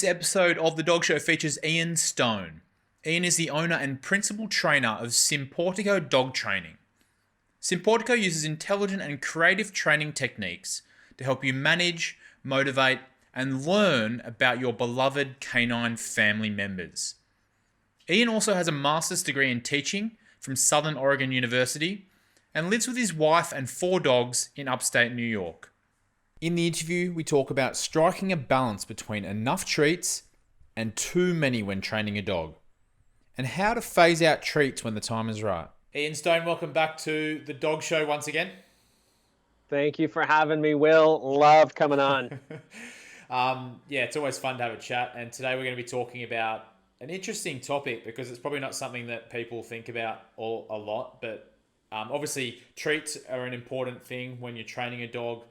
This episode of The Dog Show features Ian Stone. Ian is the owner and principal trainer of Simpawtico Dog Training. Simpawtico uses intelligent and creative training techniques to help you manage, motivate, and learn about your beloved canine family members. Ian also has a master's degree in teaching from Southern Oregon University and lives with his wife and 4 dogs in upstate New York. In the interview, we talk about striking a balance between enough treats and too many when training a dog, and how to phase out treats when the time is right. Ian Stone, welcome back to The Dog Show once again. Thank you for having me, Will. Love coming on. It's always fun to have a chat, and today we're going to be talking about an interesting topic because it's probably not something that people think about a lot, but obviously treats are an important thing when you're training a dog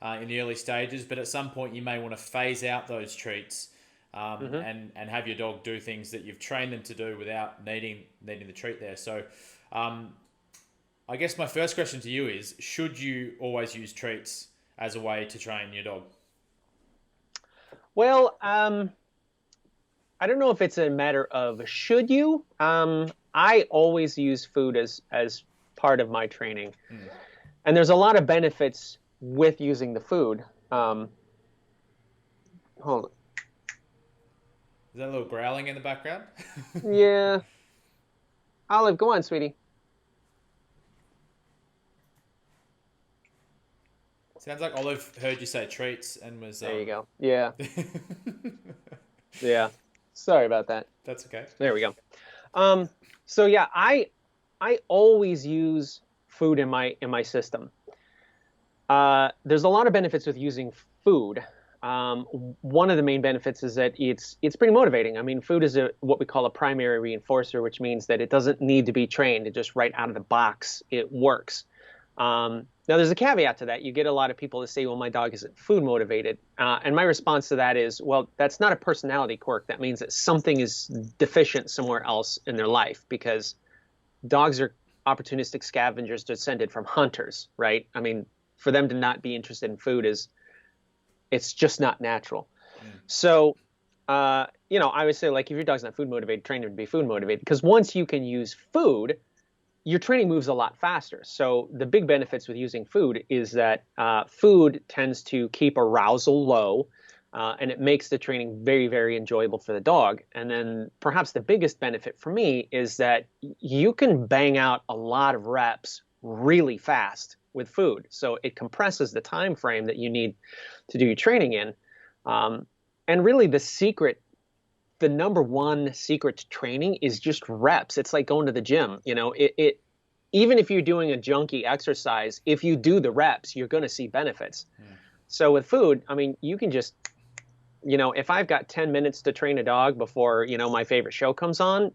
in the early stages, but at some point you may want to phase out those treats and have your dog do things that you've trained them to do without needing the treat there. So I guess my first question to you is, should you always use treats as a way to train your dog? Well, I don't know if it's a matter of should you. I always use food as part of my training. And there's a lot of benefits with using the food. Hold on. Is that a little growling in the background? Yeah. Olive, go on, sweetie. Sounds like Olive heard you say treats and was... There you go. Yeah. Yeah. Sorry about that. That's okay. There we go. So yeah, I always use food in my system. There's a lot of benefits with using food. One of the main benefits is that it's pretty motivating. I mean, food is what we call a primary reinforcer, which means that it doesn't need to be trained. It just right out of the box, it works. Now, there's a caveat to that. You get a lot of people that say, well, my dog isn't food motivated. And my response to that is, well, that's not a personality quirk. That means that something is deficient somewhere else in their life, because dogs are opportunistic scavengers descended from hunters, right? I mean, for them to not be interested in food it's just not natural. So, I would say, like, if your dog's not food motivated, train him to be food motivated, because once you can use food, your training moves a lot faster. So the big benefits with using food is that food tends to keep arousal low, and it makes the training very, very enjoyable for the dog. And then perhaps the biggest benefit for me is that you can bang out a lot of reps really fast with food. So it compresses the time frame that you need to do your training in. And really the number one secret to training is just reps. It's like going to the gym. Even if you're doing a junky exercise, if you do the reps, you're going to see benefits. So with food, I mean, you can just, if I've got 10 minutes to train a dog before, my favorite show comes on,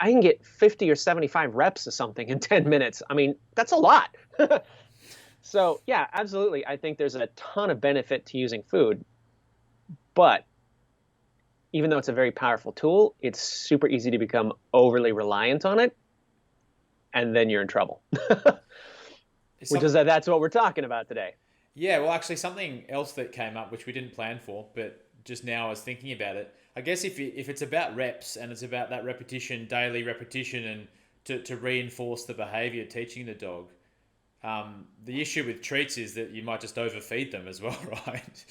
I can get 50 or 75 reps of something in 10 minutes. I mean, that's a lot. So yeah, absolutely. I think there's a ton of benefit to using food, but even though it's a very powerful tool, it's super easy to become overly reliant on it, and then you're in trouble. That's what we're talking about today. Yeah, well, actually, something else that came up, which we didn't plan for, but just now I was thinking about it. I guess if it's about reps and it's about that repetition, daily repetition, and to reinforce the behavior, teaching the dog, the issue with treats is that you might just overfeed them as well, right?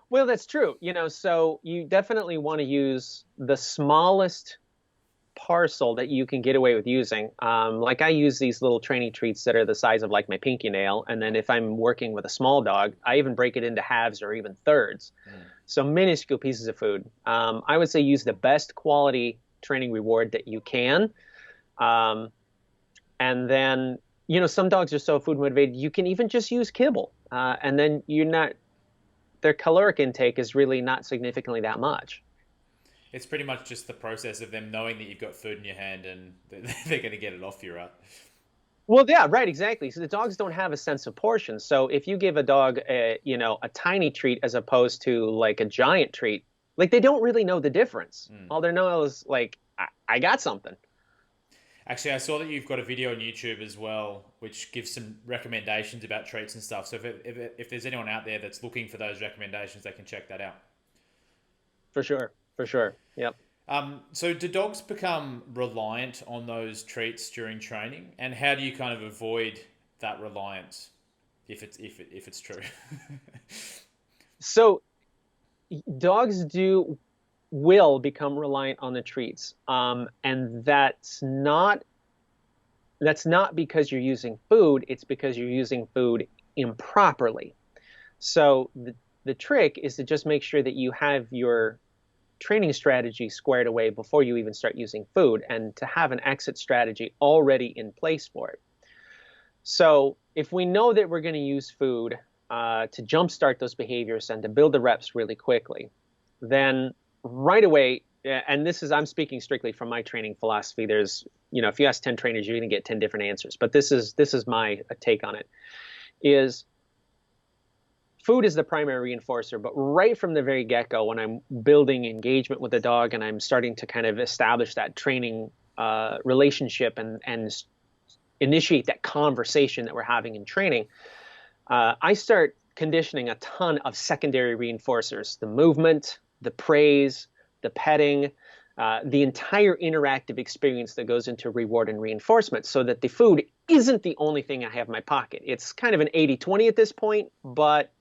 Well, that's true. So you definitely want to use the smallest parcel that you can get away with using. Like I use these little training treats that are the size of like my pinky nail. And then if I'm working with a small dog, I even break it into halves or even thirds. So minuscule pieces of food. I would say use the best quality training reward that you can. And then, some dogs are so food motivated, you can even just use kibble. And then their caloric intake is really not significantly that much. It's pretty much just the process of them knowing that you've got food in your hand and they're going to get it off you, right? Well, yeah, right, exactly. So the dogs don't have a sense of portion. So if you give a dog a tiny treat as opposed to like a giant treat, like they don't really know the difference. All they know is like, I got something. Actually, I saw that you've got a video on YouTube as well, which gives some recommendations about treats and stuff. So if there's anyone out there that's looking for those recommendations, they can check that out. For sure, for sure. Yep. So do dogs become reliant on those treats during training, and how do you kind of avoid that reliance if it's true? So dogs will become reliant on the treats, and that's not because you're using food. It's because you're using food improperly. So the trick is to just make sure that you have your training strategy squared away before you even start using food, and to have an exit strategy already in place for it. So if we know that we're going to use food to jumpstart those behaviors and to build the reps really quickly, then right away, and I'm speaking strictly from my training philosophy. There's, if you ask 10 trainers, you're going to get 10 different answers. But this is my take on it, is food is the primary reinforcer. But right from the very get-go, when I'm building engagement with the dog and I'm starting to kind of establish that training relationship and initiate that conversation that we're having in training, I start conditioning a ton of secondary reinforcers: the movement, the praise, the petting, the entire interactive experience that goes into reward and reinforcement, so that the food isn't the only thing I have in my pocket. It's kind of an 80-20 at this point, but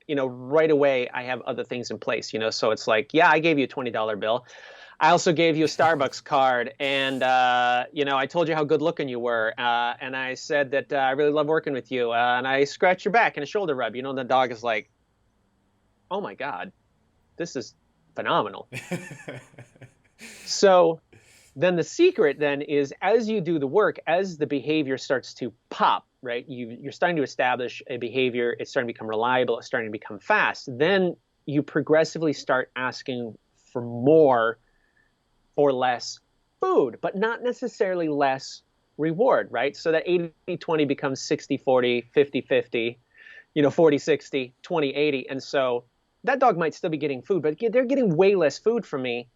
right away I have other things in place, so it's like, yeah, I gave you a $20 bill. I also gave you a Starbucks card, and I told you how good looking you were, and I said that I really love working with you, and I scratched your back and a shoulder rub. The dog is like, oh my God, this is phenomenal. So then the secret then is, as you do the work, as the behavior starts to pop, right? You're starting to establish a behavior. It's starting to become reliable. It's starting to become fast. Then you progressively start asking for more or less food, but not necessarily less reward, right? So that 80-20 becomes 60-40, 50-50, 40-60, 20-80. And so that dog might still be getting food, but they're getting way less food from me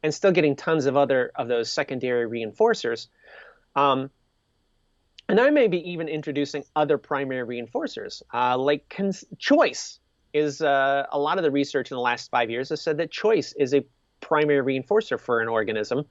and still getting tons of other of those secondary reinforcers. And I may be even introducing other primary reinforcers, like choice is a lot of the research in the last 5 years has said that choice is a primary reinforcer for an organism.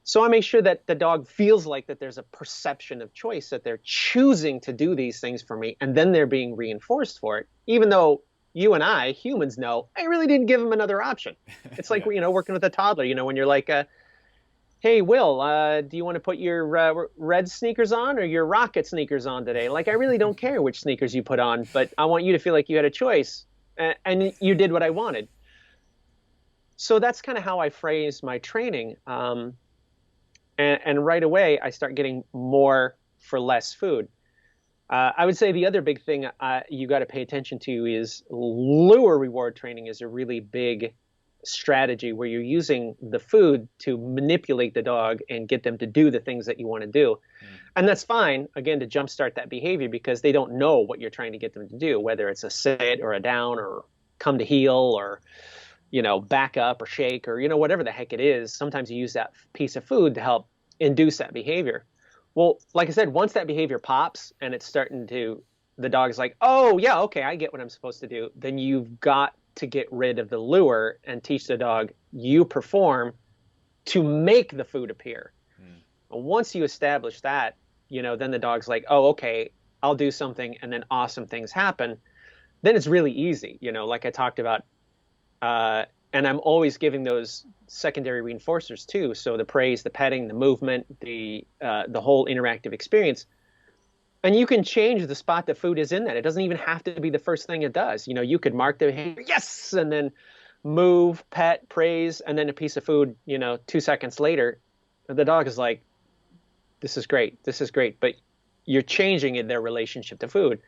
So I make sure that the dog feels like that there's a perception of choice, that they're choosing to do these things for me, and then they're being reinforced for it, even though you and I, humans, know I really didn't give them another option. It's like, Yeah. working with a toddler, when you're like, hey, Will, do you want to put your red sneakers on or your rocket sneakers on today? Like, I really don't care which sneakers you put on, but I want you to feel like you had a choice, and you did what I wanted. So that's kind of how I phrase my training. And right away, I start getting more for less food. I would say the other big thing you got to pay attention to is lure reward training is a really big strategy where you're using the food to manipulate the dog and get them to do the things that you want to do. And that's fine, again, to jumpstart that behavior, because they don't know what you're trying to get them to do, whether it's a sit or a down or come to heel or back up or shake or whatever the heck it is. Sometimes you use that piece of food to help induce that behavior. Well, like I said, once that behavior pops and it's starting to, the dog's like, oh yeah, okay, I get what I'm supposed to do. Then you've got to get rid of the lure and teach the dog you perform to make the food appear. And once you establish that, then the dog's like, oh, okay, I'll do something, and then awesome things happen. Then it's really easy, like I talked about. And I'm always giving those secondary reinforcers too. So the praise, the petting, the movement, the whole interactive experience. And you can change the spot that food is in that. It doesn't even have to be the first thing it does. You could mark the behavior, yes, and then move, pet, praise, and then a piece of food, 2 seconds later. The dog is like, this is great. This is great. But you're changing in their relationship to food.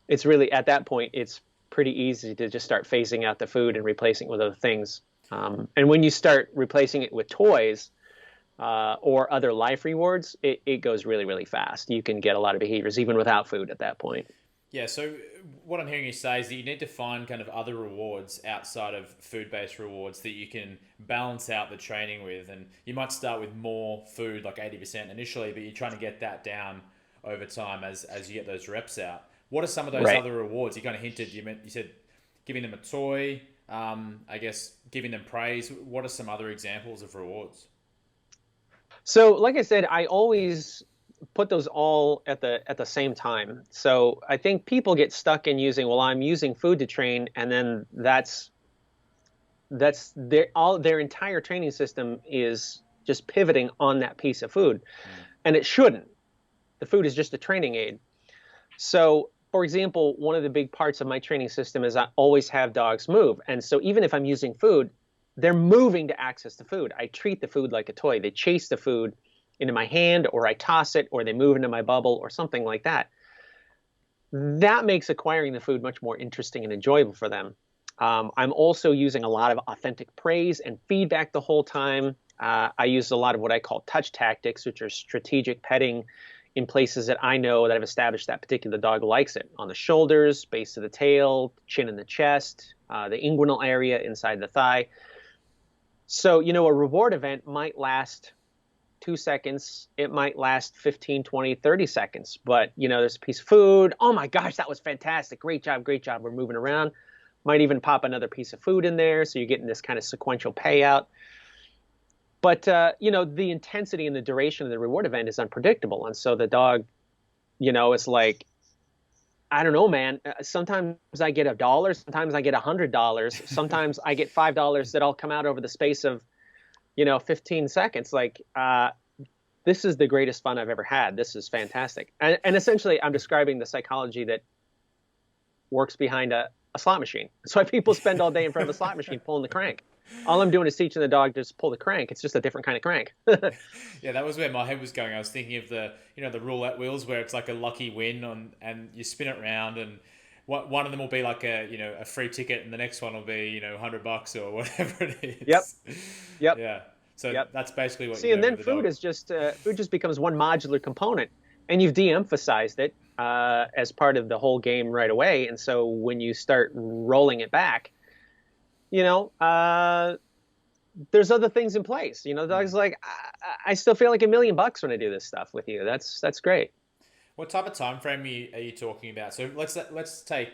It's really, at that point, it's pretty easy to just start phasing out the food and replacing it with other things. And when you start replacing it with toys or other life rewards, it goes really, really fast. You can get a lot of behaviors even without food at that point. Yeah, so what I'm hearing you say is that you need to find kind of other rewards outside of food-based rewards that you can balance out the training with. And you might start with more food, like 80% initially, but you're trying to get that down over time as you get those reps out. What are some of those Right. other rewards? You kind of hinted, you said giving them a toy, I guess giving them praise. What are some other examples of rewards? So, like I said, I always put those all at the same time. So I think people get stuck in using, well, I'm using food to train, and then that's their entire training system is just pivoting on that piece of food, Mm. and it shouldn't. The food is just a training aid. So, for example, one of the big parts of my training system is I always have dogs move. And so even if I'm using food, they're moving to access the food. I treat the food like a toy. They chase the food into my hand, or I toss it, or they move into my bubble, or something like that. That makes acquiring the food much more interesting and enjoyable for them. I'm also using a lot of authentic praise and feedback the whole time. I use a lot of what I call touch tactics, which are strategic petting in places that I know that I've established that particular dog likes it. On the shoulders, base of the tail, chin in the chest, the inguinal area inside the thigh. So, a reward event might last 2 seconds. It might last 15, 20, 30 seconds. But, there's a piece of food. Oh my gosh, that was fantastic. Great job, great job. We're moving around. Might even pop another piece of food in there. So you're getting this kind of sequential payout. But, the intensity and the duration of the reward event is unpredictable. And so the dog, it's like, I don't know, man. Sometimes I get $1, sometimes I get $100, sometimes I get $5 that all come out over the space of, 15 seconds. Like, this is the greatest fun I've ever had. This is fantastic. And essentially, I'm describing the psychology that works behind a slot machine. That's why people spend all day in front of a slot machine pulling the crank. All I'm doing is teaching the dog to just pull the crank. It's just a different kind of crank. Yeah, that was where my head was going. I was thinking of the roulette wheels where it's like a lucky win and you spin it around, and one of them will be like a free ticket, and the next one will be $100 or whatever it Yep. is. Yep. Yeah. So Yep. that's basically what See, you're and doing then with the dog. food just becomes one modular component, and you've de-emphasized it as part of the whole game right away. And so when you start rolling it back, you know, uh, there's other things in place. The dog's like, I still feel like $1,000,000 when I do this stuff with you. That's great. What type of time frame are you talking about? So let's take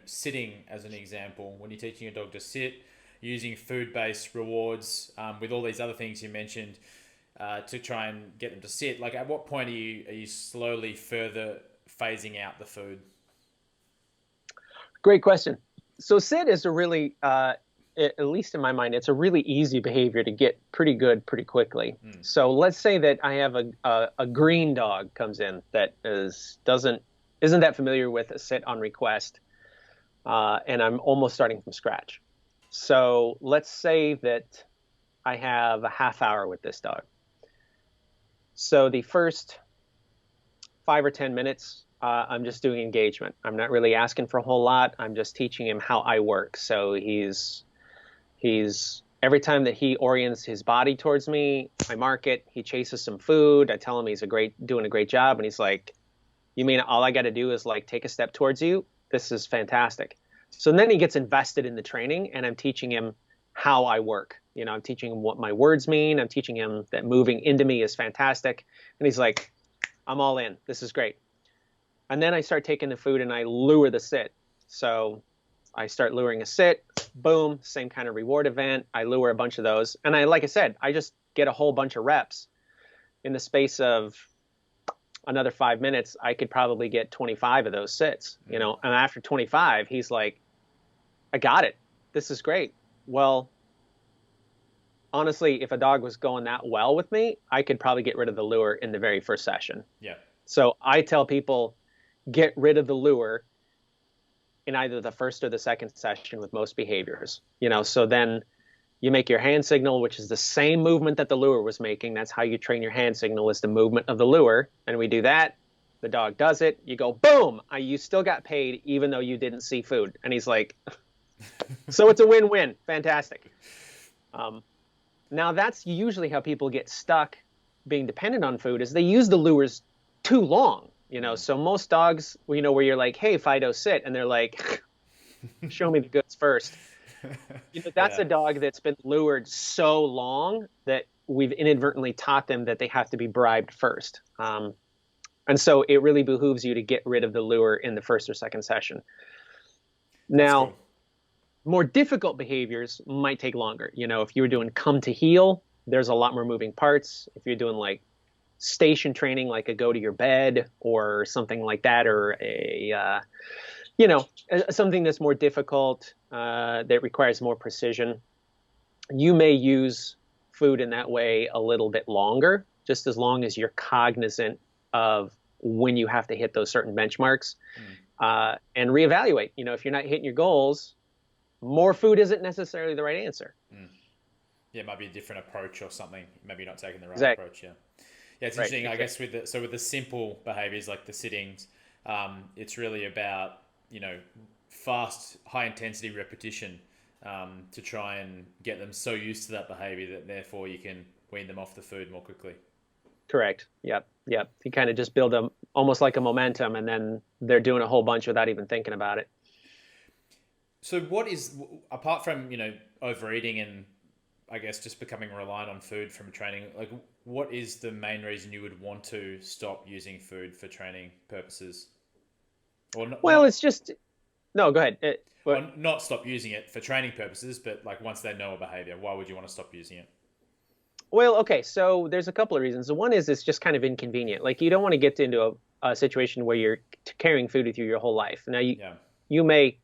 sitting as an example. When you're teaching a dog to sit, using food-based rewards with all these other things you mentioned to try and get them to sit. Like, at what point are you slowly further phasing out the food? Great question. So sit is a really, at least in my mind, it's a really easy behavior to get pretty good pretty quickly. Mm. So let's say that I have a green dog comes in that isn't that familiar with a sit on request, and I'm almost starting from scratch. So let's say that I have a half hour with this dog. So the first 5 or 10 minutes, I'm just doing engagement. I'm not really asking for a whole lot. I'm just teaching him how I work. So he's every time that he orients his body towards me, I mark it. He chases some food. I tell him he's doing a great job, and he's like, "You mean all I got to do is like take a step towards you? This is fantastic." So then he gets invested in the training, and I'm teaching him how I work. I'm teaching him what my words mean. I'm teaching him that moving into me is fantastic, and he's like, "I'm all in. This is great." And then I start taking the food and I lure the sit. So I start luring a sit, boom, same kind of reward event. I lure a bunch of those. And like I said, I just get a whole bunch of reps. In the space of another 5 minutes, I could probably get 25 of those sits, and after 25, he's like, "I got it. This is great." Well, honestly, if a dog was going that well with me, I could probably get rid of the lure in the very first session. Yeah. So I tell people, get rid of the lure in either the first or the second session with most behaviors. So then you make your hand signal, which is the same movement that the lure was making. That's how you train your hand signal, is the movement of the lure. And we do that. The dog does it. You go, boom, you still got paid even though you didn't see food. And he's like, so it's a win-win. Fantastic. Now that's usually how people get stuck being dependent on food, is they use the lures too long. So most dogs, where you're like, hey, Fido, sit, and they're like, show me the goods first. That's Yeah. a dog that's been lured so long that we've inadvertently taught them that they have to be bribed first. And so it really behooves you to get rid of the lure in the first or second session. That's cool. Now, more difficult behaviors might take longer. If you were doing come to heel, there's a lot more moving parts. If you're doing like station training, like a go to your bed or something like that, or something that's more difficult, that requires more precision, you may use food in that way a little bit longer, just as long as you're cognizant of when you have to hit those certain benchmarks, and reevaluate. If you're not hitting your goals, more food isn't necessarily the right answer. Yeah, it might be a different approach or something. Maybe you're not taking the right Exactly. approach. Yeah. Yeah, it's Right. interesting. I Exactly. guess with the simple behaviors like the sittings, it's really about fast, high intensity repetition, to try and get them so used to that behavior that therefore you can wean them off the food more quickly. Correct. Yep. Yep. You kind of just build them almost like a momentum, and then they're doing a whole bunch without even thinking about it. So what is, apart from overeating and I guess just becoming reliant on food from training, like what is the main reason you would want to stop using food for training purposes, or Well, it's just no. Go ahead. not stop using it for training purposes, but like once they know a behavior, why would you want to stop using it? Well, okay. So there's a couple of reasons. The one is it's just kind of inconvenient. Like you don't want to get into a situation where you're carrying food with you your whole life. Now Yeah. you may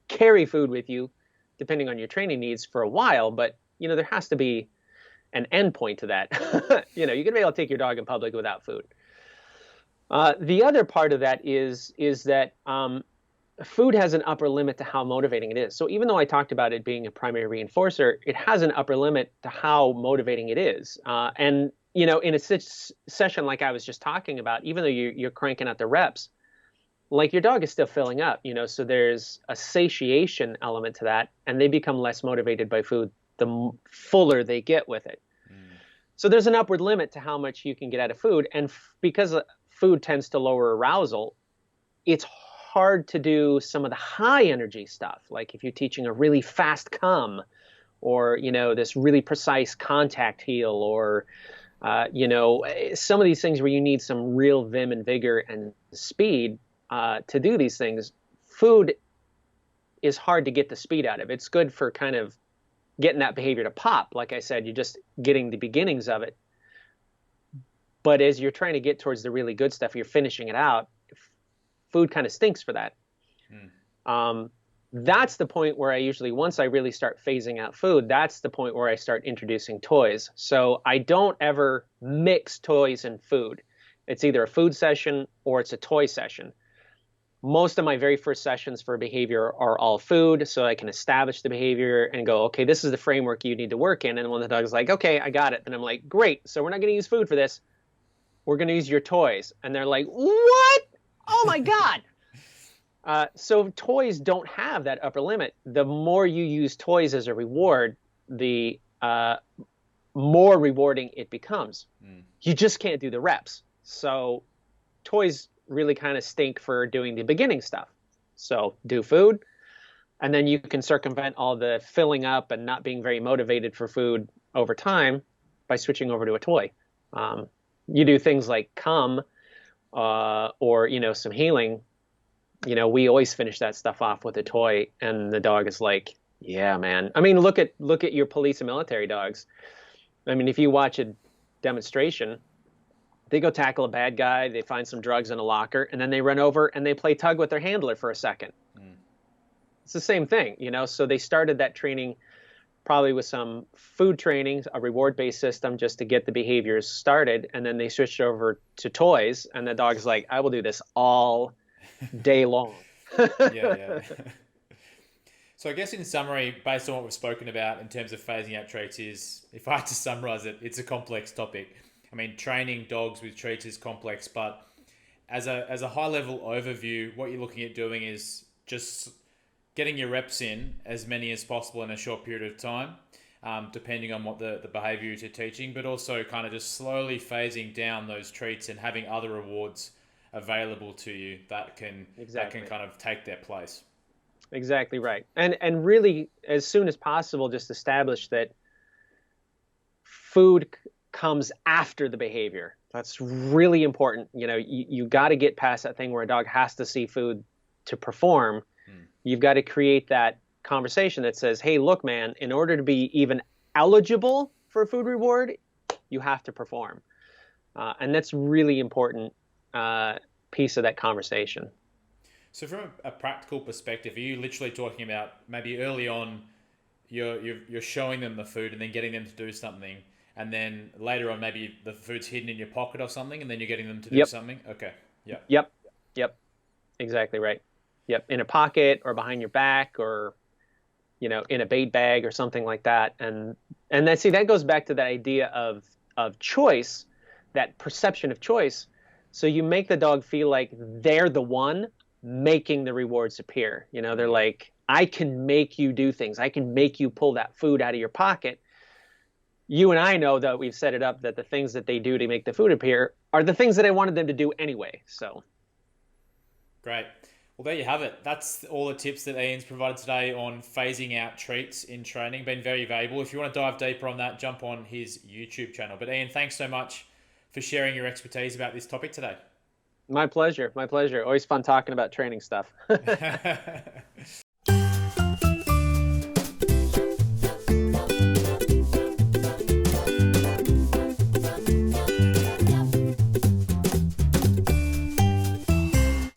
carry food with you depending on your training needs for a while, but there has to be an end point to that. You're going to be able to take your dog in public without food. The other part of that is that food has an upper limit to how motivating it is. So even though I talked about it being a primary reinforcer, it has an upper limit to how motivating it is. And in a session like I was just talking about, even though you're cranking out the reps, like your dog is still filling up. So there's a satiation element to that, and they become less motivated by food the fuller they get with it. So there's an upward limit to how much you can get out of food, and because food tends to lower arousal, it's hard to do some of the high energy stuff. Like if you're teaching a really fast come, or this really precise contact heel, or some of these things where you need some real vim and vigor and speed to do these things. Food is hard to get the speed out of. It's good for kind of getting that behavior to pop. Like I said, you're just getting the beginnings of it. But as you're trying to get towards the really good stuff, you're finishing it out, food kind of stinks for that. That's the point where I usually, once I really start phasing out food, that's the point where I start introducing toys. So I don't ever mix toys and food. It's either a food session or it's a toy session. Most of my very first sessions for behavior are all food, so I can establish the behavior and go, okay, this is the framework you need to work in. And when the dog's like, okay, I got it, then I'm like, great, so we're not going to use food for this. We're going to use your toys. And they're like, what? Oh my God. So toys don't have that upper limit. The more you use toys as a reward, the more rewarding it becomes. You just can't do the reps. So toys really kind of stink for doing the beginning stuff. So do food, and then you can circumvent all the filling up and not being very motivated for food over time by switching over to a toy. You do things like come, or some healing. We always finish that stuff off with a toy, and the dog is like, yeah, man. I mean, look at your police and military dogs. I mean, if you watch a demonstration, they go tackle a bad guy, they find some drugs in a locker, and then they run over and they play tug with their handler for a second. It's the same thing, So they started that training probably with some food training, a reward-based system just to get the behaviors started, and then they switched over to toys, and the dog's like, I will do this all day long. Yeah. So I guess in summary, based on what we've spoken about in terms of phasing out traits, is, if I had to summarize it, it's a complex topic. I mean, training dogs with treats is complex, but as a high level overview, what you're looking at doing is just getting your reps in, as many as possible in a short period of time, depending on what the behavior you're teaching, but also kind of just slowly phasing down those treats and having other rewards available to you that can Exactly. kind of take their place. Exactly right. And really, as soon as possible, just establish that food comes after the behavior. That's really important. You got to get past that thing where a dog has to see food to perform. You've got to create that conversation that says, hey, look, man, in order to be even eligible for a food reward, you have to perform. And that's really important piece of that conversation. So from a practical perspective, are you literally talking about maybe early on you're showing them the food and then getting them to do something, and then later on maybe the food's hidden in your pocket or something, and then you're getting them to do Yep. something? Okay. Yeah. Yep. Yep. Exactly right. Yep. In a pocket or behind your back or, in a bait bag or something like that. And that goes back to that idea of choice, that perception of choice. So you make the dog feel like they're the one making the rewards appear. They're like, I can make you do things. I can make you pull that food out of your pocket. You and I know that we've set it up that the things that they do to make the food appear are the things that I wanted them to do anyway. So Great. Well, there you have it. That's all the tips that Ian's provided today on phasing out treats in training. Been very valuable. If you want to dive deeper on that, jump on his YouTube channel. But Ian, thanks so much for sharing your expertise about this topic today. my pleasure. My pleasure. Always fun talking about training stuff.